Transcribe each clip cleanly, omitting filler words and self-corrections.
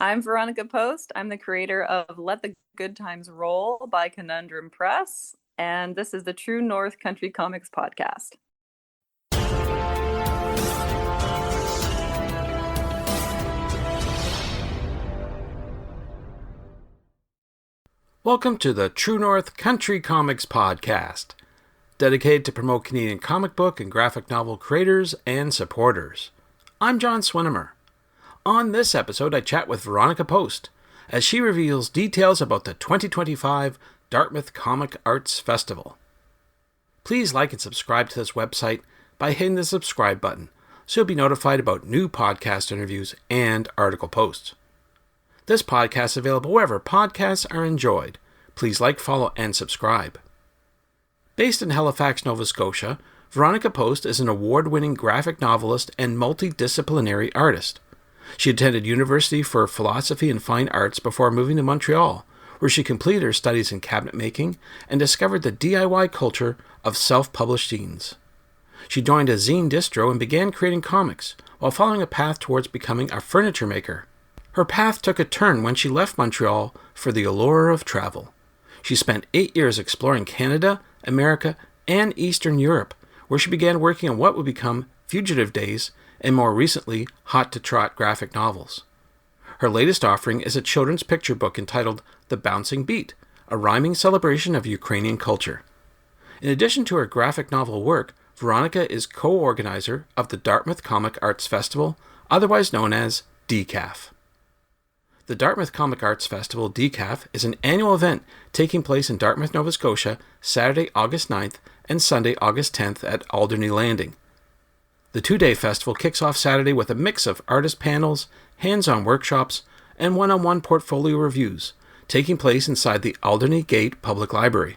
I'm Veronica Post. I'm the creator of Let the Good Times Roll by Conundrum Press, and this is the True North Country Comics podcast. Welcome to the True North Country Comics podcast, dedicated to promote Canadian comic book and graphic novel creators and supporters. I'm John Swinimer. On this episode, I chat with Veronica Post as she reveals details about the 2025 Dartmouth Comic Arts Festival. Please like and subscribe to this website by hitting the subscribe button so you'll be notified about new podcast interviews and article posts. This podcast is available wherever podcasts are enjoyed. Please like, follow, and subscribe. Based in Halifax, Nova Scotia, Veronica Post is an award-winning graphic novelist and multidisciplinary artist. She attended University for Philosophy and Fine Arts before moving to Montreal, where she completed her studies in cabinet making and discovered the DIY culture of self-published zines. She joined a zine distro and began creating comics, while following a path towards becoming a furniture maker. Her path took a turn when she left Montreal for the allure of travel. She spent 8 years exploring Canada, America, and Eastern Europe, where she began working on what would become Fugitive Days and more recently, Hot to Trot graphic novels. Her latest offering is a children's picture book entitled The Bouncing Beat, a rhyming celebration of Ukrainian culture. In addition to her graphic novel work, Veronica is co-organizer of the Dartmouth Comic Arts Festival, otherwise known as DCAF. The Dartmouth Comic Arts Festival, DCAF, is an annual event taking place in Dartmouth, Nova Scotia, Saturday, August 9th and Sunday, August 10th at Alderney Landing. The two-day festival kicks off Saturday with a mix of artist panels, hands-on workshops, and one-on-one portfolio reviews, taking place inside the Alderney Gate Public Library.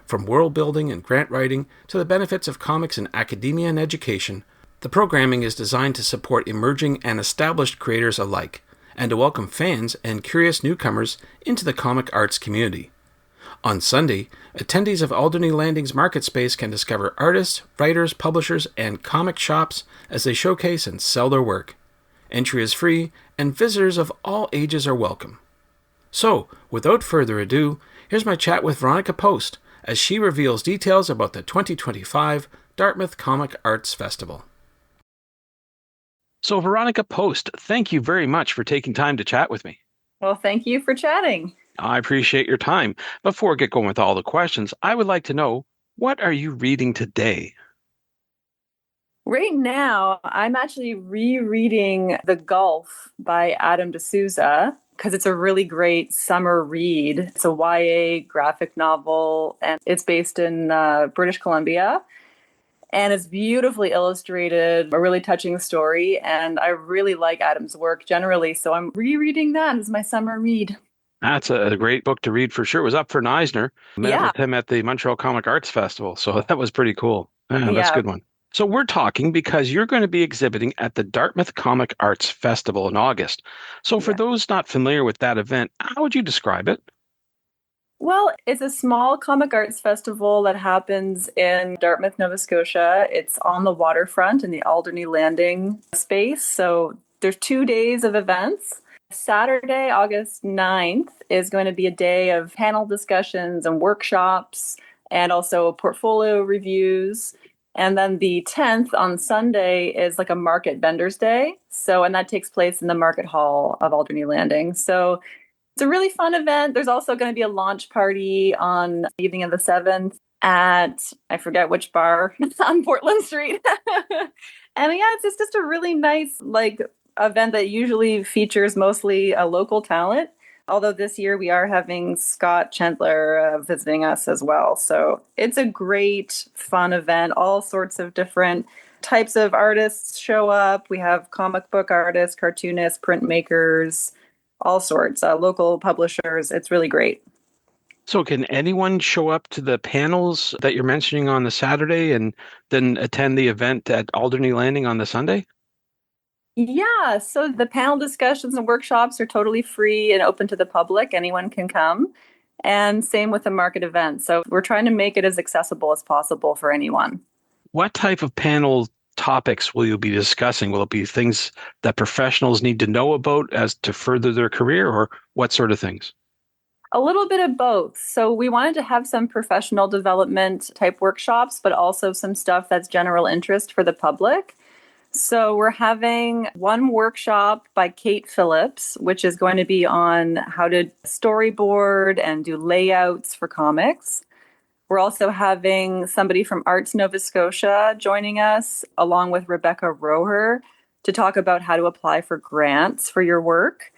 From world building and grant writing to the benefits of comics in academia and education, the programming is designed to support emerging and established creators alike, and to welcome fans and curious newcomers into the comic arts community. On Sunday, attendees of Alderney Landing's market space can discover artists, writers, publishers, and comic shops as they showcase and sell their work. Entry is free, and visitors of all ages are welcome. So, without further ado, here's my chat with Veronica Post as she reveals details about the 2025 Dartmouth Comic Arts Festival. So, Veronica Post, thank you very much for taking time to chat with me. Well, thank you for chatting. I appreciate your time. Before I get going with all the questions, I would like to know, what are you reading today? Right now, I'm actually rereading The Gulf by Adam D'Souza because it's a really great summer read. It's a YA graphic novel, and it's based in British Columbia. And it's beautifully illustrated, a really touching story, and I really like Adam's work generally, so I'm rereading that as my summer read. That's a great book to read for sure. It was up for an Eisner. Met with him at the Montreal Comic Arts Festival, so that was pretty cool. That's a good one. So we're talking because you're going to be exhibiting at the Dartmouth Comic Arts Festival in August. So for those not familiar with that event, how would you describe it? Well, it's a small comic arts festival that happens in Dartmouth, Nova Scotia. It's on the waterfront in the Alderney Landing space. So there's 2 days of events. Saturday, August 9th is going to be a day of panel discussions and workshops and also portfolio reviews. And then the 10th on Sunday is like a market vendors day. And that takes place in the market hall of Alderney Landing. So it's a really fun event. There's also going to be a launch party on the evening of the 7th at, I forget which bar, on Portland Street. And it's just a really nice event that usually features mostly a local talent. Although this year we are having Scott Chandler visiting us as well. So it's a great, fun event. All sorts of different types of artists show up. We have comic book artists, cartoonists, printmakers, all sorts, local publishers. It's really great. So can anyone show up to the panels that you're mentioning on the Saturday and then attend the event at Alderney Landing on the Sunday? Yeah, so the panel discussions and workshops are totally free and open to the public. Anyone can come. And same with the market event. So we're trying to make it as accessible as possible for anyone. What type of panel topics will you be discussing? Will it be things that professionals need to know about as to further their career, or what sort of things? A little bit of both. So we wanted to have some professional development type workshops, but also some stuff that's general interest for the public. So we're having one workshop by Kate Phillips, which is going to be on how to storyboard and do layouts for comics. We're also having somebody from Arts Nova Scotia joining us, along with Rebecca Roher, to talk about how to apply for grants for your work.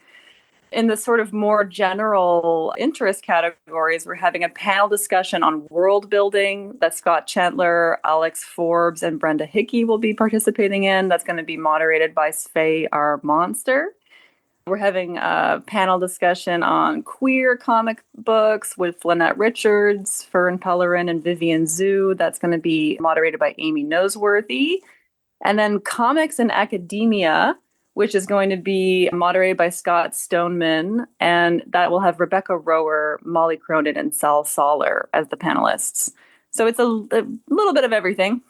In the sort of more general interest categories, we're having a panel discussion on world building that Scott Chandler, Alex Forbes, and Brenda Hickey will be participating in. That's going to be moderated by Svei R. Monster. We're having a panel discussion on queer comic books with Lynette Richards, Fern Pellerin, and Vivian Zhu. That's going to be moderated by Amy Noseworthy. And then comics and academia, which is going to be moderated by Scott Stoneman, and that will have Rebecca Rower, Molly Cronin, and Sal Soller as the panelists. So it's a little bit of everything.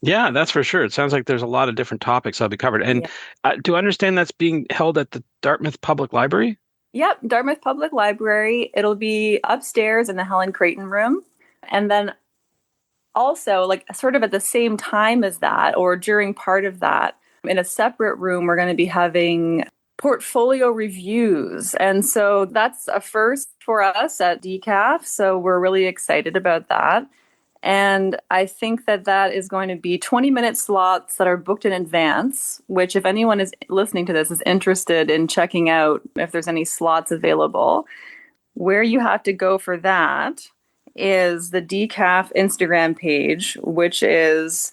Yeah, that's for sure. It sounds like there's a lot of different topics that'll be covered. And do I understand that's being held at the Dartmouth Public Library? Yep, Dartmouth Public Library. It'll be upstairs in the Helen Creighton room. And then also, like sort of at the same time as that, or during part of that, in a separate room, we're going to be having portfolio reviews. And so that's a first for us at DCAF. So we're really excited about that. And I think that that is going to be 20-minute slots that are booked in advance, which if anyone is listening to this is interested in checking out if there's any slots available, where you have to go for that is the DCAF Instagram page, which is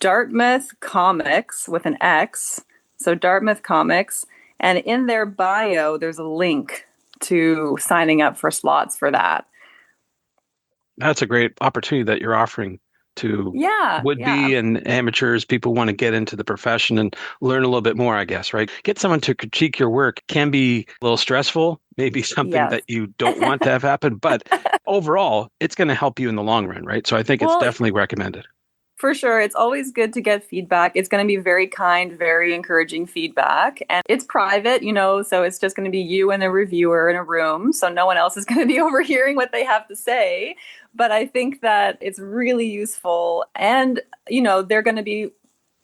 Dartmouth Comics with an X. So Dartmouth Comics. And in their bio, there's a link to signing up for slots for that. That's a great opportunity that you're offering to would-be and amateurs, people who want to get into the profession and learn a little bit more, I guess, right? Get someone to critique your work can be a little stressful, maybe something that you don't want to have happen, but overall, it's going to help you in the long run, right? So I think it's definitely recommended. For sure. It's always good to get feedback. It's going to be very kind, very encouraging feedback. And it's private, so it's just going to be you and a reviewer in a room. So no one else is going to be overhearing what they have to say. But I think that it's really useful. And, they're going to be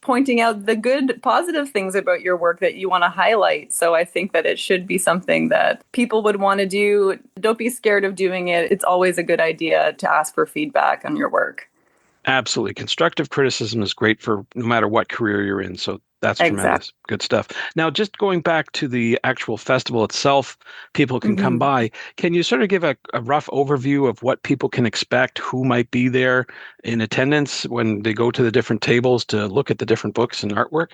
pointing out the good, positive things about your work that you want to highlight. So I think that it should be something that people would want to do. Don't be scared of doing it. It's always a good idea to ask for feedback on your work. Absolutely. Constructive criticism is great for no matter what career you're in. So that's tremendous. Good stuff. Now, just going back to the actual festival itself, people can come by. Can you sort of give a rough overview of what people can expect, who might be there in attendance when they go to the different tables to look at the different books and artwork?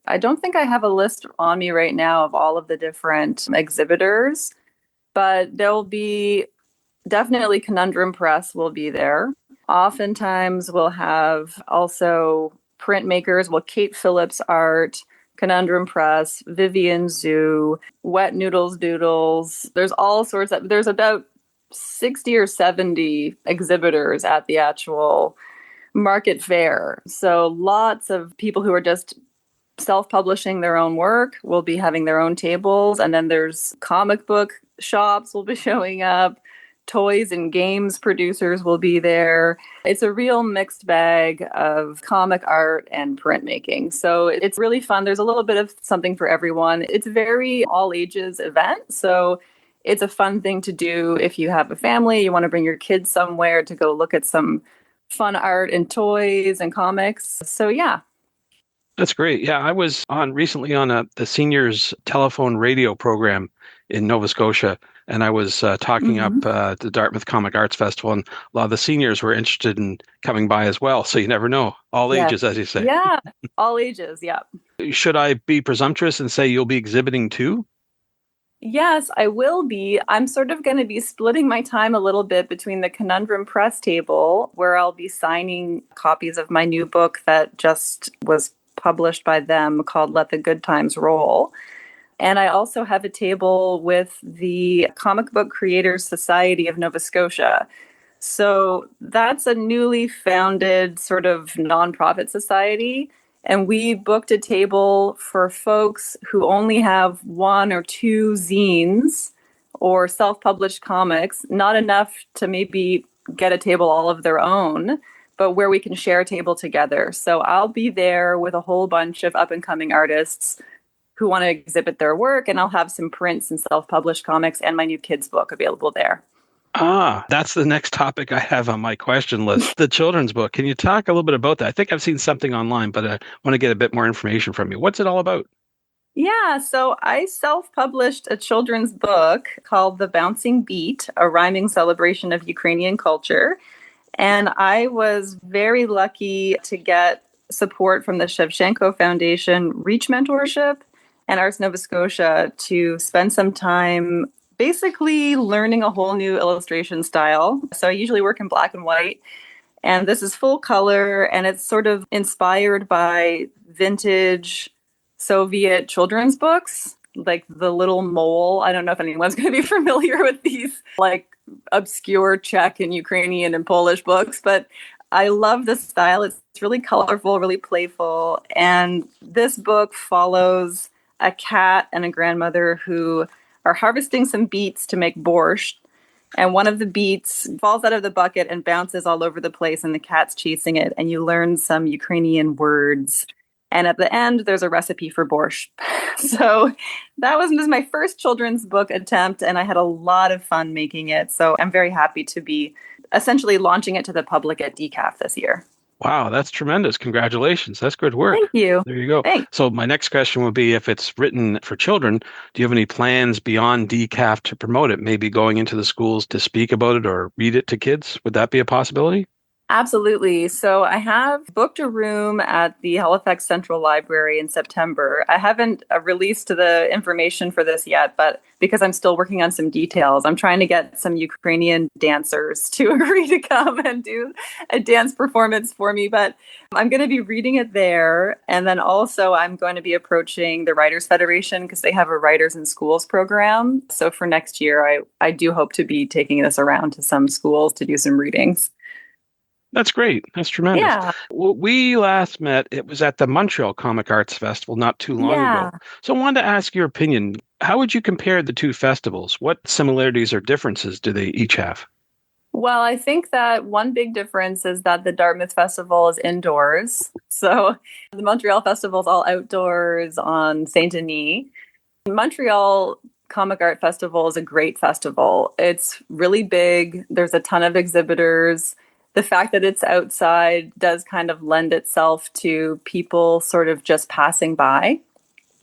I don't think I have a list on me right now of all of the different exhibitors, but there'll be definitely Conundrum Press will be there. Oftentimes we'll have also printmakers, Kate Phillips Art, Conundrum Press, Vivian Zhu, Wet Noodles Doodles. There's all sorts of, there's about 60 or 70 exhibitors at the actual market fair. So lots of people who are just self-publishing their own work will be having their own tables. And then there's comic book shops will be showing up. Toys and games producers will be there. It's a real mixed bag of comic art and printmaking. So it's really fun. There's a little bit of something for everyone. It's a very all ages event. So it's a fun thing to do if you have a family, you want to bring your kids somewhere to go look at some fun art and toys and comics. So yeah. That's great. Yeah, I was recently on the seniors telephone radio program in Nova Scotia, and I was talking up the Dartmouth Comic Arts Festival, and a lot of the seniors were interested in coming by as well. So you never know. All ages, as you say. Yeah, all ages. Yeah. Should I be presumptuous and say you'll be exhibiting too? Yes, I will be. I'm sort of going to be splitting my time a little bit between the Conundrum Press table, where I'll be signing copies of my new book that just was published by them called Let the Good Times Roll. And I also have a table with the Comic Book Creators Society of Nova Scotia. So that's a newly founded sort of nonprofit society. And we booked a table for folks who only have one or two zines or self published comics, not enough to maybe get a table all of their own, but where we can share a table together. So I'll be there with a whole bunch of up and coming artists who want to exhibit their work, and I'll have some prints and self published comics and my new kids' book available there. That's the next topic I have on my question list, the children's book. Can you talk a little bit about that? I think I've seen something online, but I want to get a bit more information from you. What's it all about? Yeah, so I self published a children's book called The Bouncing Beat, a rhyming celebration of Ukrainian culture. And I was very lucky to get support from the Shevchenko Foundation Reach Mentorship and Arts Nova Scotia to spend some time basically learning a whole new illustration style. So I usually work in black and white, and this is full color, and it's sort of inspired by vintage Soviet children's books, like The Little Mole. I don't know if anyone's going to be familiar with these like obscure Czech and Ukrainian and Polish books, but I love the style. It's really colorful, really playful. And this book follows a cat and a grandmother who are harvesting some beets to make borscht. And one of the beets falls out of the bucket and bounces all over the place, and the cat's chasing it. And you learn some Ukrainian words. And at the end, there's a recipe for borscht. So that was my first children's book attempt, and I had a lot of fun making it. So I'm very happy to be essentially launching it to the public at DCAF this year. Wow, that's tremendous. Congratulations. That's good work. Thank you. There you go. Thanks. So my next question would be, if it's written for children, do you have any plans beyond DCAF to promote it? Maybe going into the schools to speak about it or read it to kids? Would that be a possibility? Absolutely. So I have booked a room at the Halifax Central Library in September. I haven't released the information for this yet, but because I'm still working on some details, I'm trying to get some Ukrainian dancers to agree to come and do a dance performance for me. But I'm going to be reading it there. And then also I'm going to be approaching the Writers Federation because they have a Writers in Schools program. So for next year, I do hope to be taking this around to some schools to do some readings. That's great. That's tremendous. Yeah. We last met, it was at the Montreal Comic Arts Festival not too long ago. So I wanted to ask your opinion. How would you compare the two festivals? What similarities or differences do they each have? Well, I think that one big difference is that the Dartmouth Festival is indoors. So the Montreal Festival is all outdoors on Saint Denis. Montreal Comic Art Festival is a great festival. It's really big. There's a ton of exhibitors. The fact that it's outside does kind of lend itself to people sort of just passing by.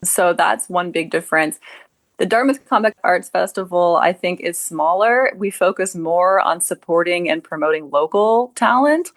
So that's one big difference. The Dartmouth Comic Arts Festival, I think, is smaller. We focus more on supporting and promoting local talent.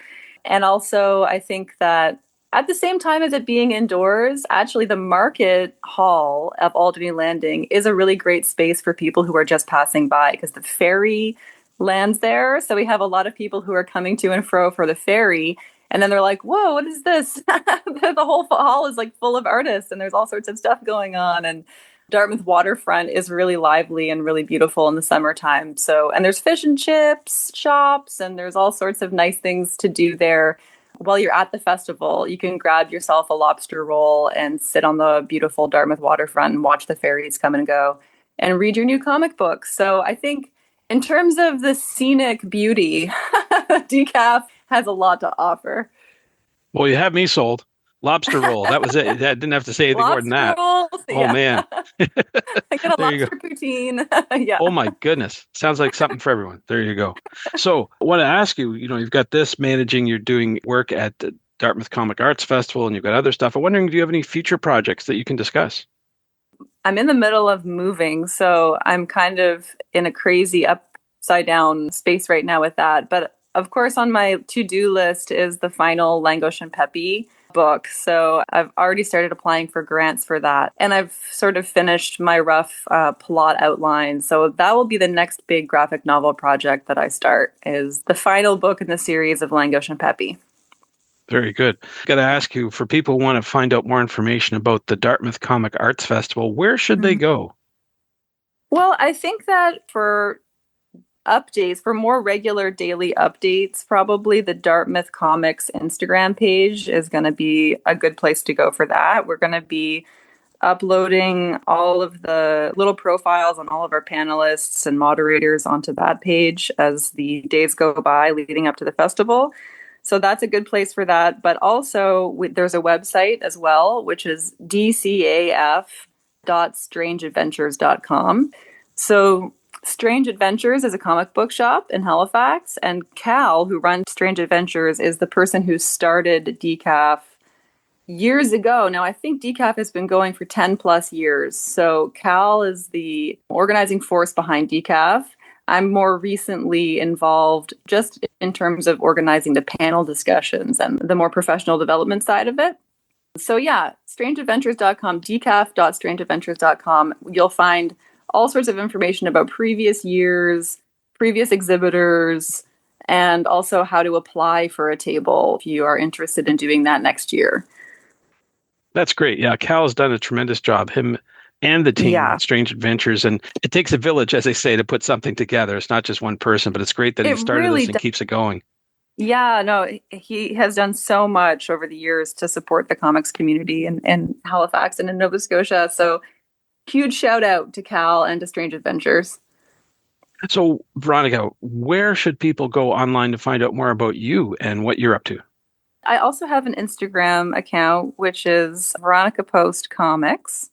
And also, I think that at the same time as it being indoors, actually the market hall of Alderney Landing is a really great space for people who are just passing by because the ferry lands there. So we have a lot of people who are coming to and fro for the ferry. And then they're like, whoa, what is this? The whole hall is like full of artists and there's all sorts of stuff going on. And Dartmouth waterfront is really lively and really beautiful in the summertime. So, and there's fish and chips shops and there's all sorts of nice things to do there. While you're at the festival, you can grab yourself a lobster roll and sit on the beautiful Dartmouth waterfront and watch the ferries come and go and read your new comic books. So I think in terms of the scenic beauty, DCAF has a lot to offer. Well, you have me sold. Lobster roll. That was it. I didn't have to say anything more than that. Rolls, Oh, man. I got a There you lobster poutine. Yeah. Oh, my goodness. Sounds like something for everyone. There you go. So I want to ask you, you've got this managing, you're doing work at the Dartmouth Comic Arts Festival, and you've got other stuff. I'm wondering, do you have any future projects that you can discuss? I'm in the middle of moving, so I'm kind of in a crazy upside down space right now with that. But of course, on my to-do list is the final Langosh and Peppy book. So I've already started applying for grants for that. And I've sort of finished my rough plot outline. So that will be the next big graphic novel project that I start, is the final book in the series of Langosh and Peppy. Very good. Got to ask you, for people who want to find out more information about the Dartmouth Comic Arts Festival, where should they go? Well, I think that for updates, for more regular daily updates, probably the Dartmouth Comics Instagram page is going to be a good place to go for that. We're going to be uploading all of the little profiles on all of our panelists and moderators onto that page as the days go by leading up to the festival. So that's a good place for that. But also, there's a website as well, which is DCAF.strangeadventures.com. So Strange Adventures is a comic book shop in Halifax, and Cal, who runs Strange Adventures, is the person who started DCAF years ago. Now, I think DCAF has been going for 10 plus years. So Cal is the organizing force behind DCAF. I'm more recently involved just in terms of organizing the panel discussions and the more professional development side of it. So yeah, strangeadventures.com, decaf.strangeadventures.com. You'll find all sorts of information about previous years, previous exhibitors, and also how to apply for a table if you are interested in doing that next year. That's great. Yeah, Cal has done a tremendous job, him and the team at Strange Adventures. And it takes a village, as they say, to put something together. It's not just one person, but it's great that he started really this and keeps it going. Yeah, no, he has done so much over the years to support the comics community in Halifax and in Nova Scotia. So huge shout out to Cal and to Strange Adventures. So, Veronica, where should people go online to find out more about you and what you're up to? I also have an Instagram account, which is Veronica Post Comics.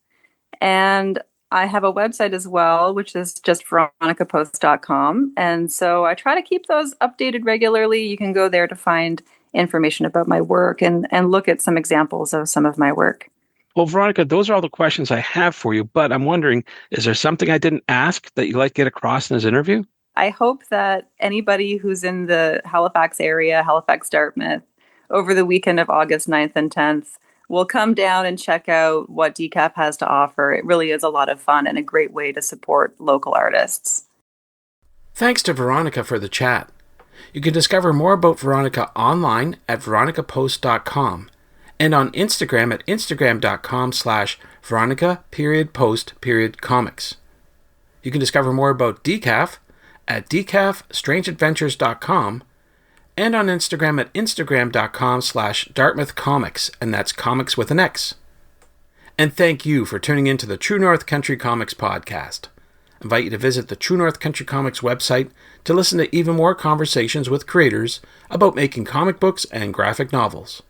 And I have a website as well, which is just veronicapost.com. And so I try to keep those updated regularly. You can go there to find information about my work and look at some examples of some of my work. Well, Veronica, those are all the questions I have for you. But I'm wondering, is there something I didn't ask that you'd like to get across in this interview? I hope that anybody who's in the Halifax area, Halifax, Dartmouth, over the weekend of August 9th and 10th, will come down and check out what DCAF has to offer. It really is a lot of fun and a great way to support local artists. Thanks to Veronica for the chat. You can discover more about Veronica online at veronicapost.com and on Instagram at instagram.com/Veronica_post_comics. You can discover more about DCAF at decafstrangeadventures.com and on Instagram at instagram.com/Dartmouth Comics, and that's comics with an X. And thank you for tuning in to the True North Country Comics podcast. I invite you to visit the True North Country Comics website to listen to even more conversations with creators about making comic books and graphic novels.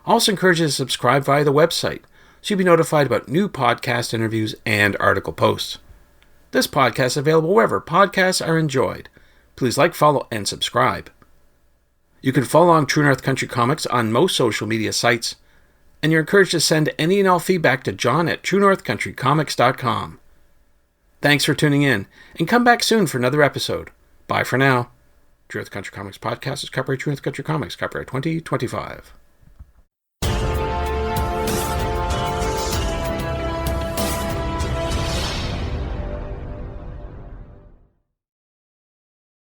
I also encourage you to subscribe via the website so you'll be notified about new podcast interviews and article posts. This podcast is available wherever podcasts are enjoyed. Please like, follow, and subscribe. You can follow along True North Country Comics on most social media sites, and you're encouraged to send any and all feedback to John at truenorthcountrycomics.com. Thanks for tuning in, and come back soon for another episode. Bye for now. True North Country Comics Podcast is copyright True North Country Comics, copyright 2025.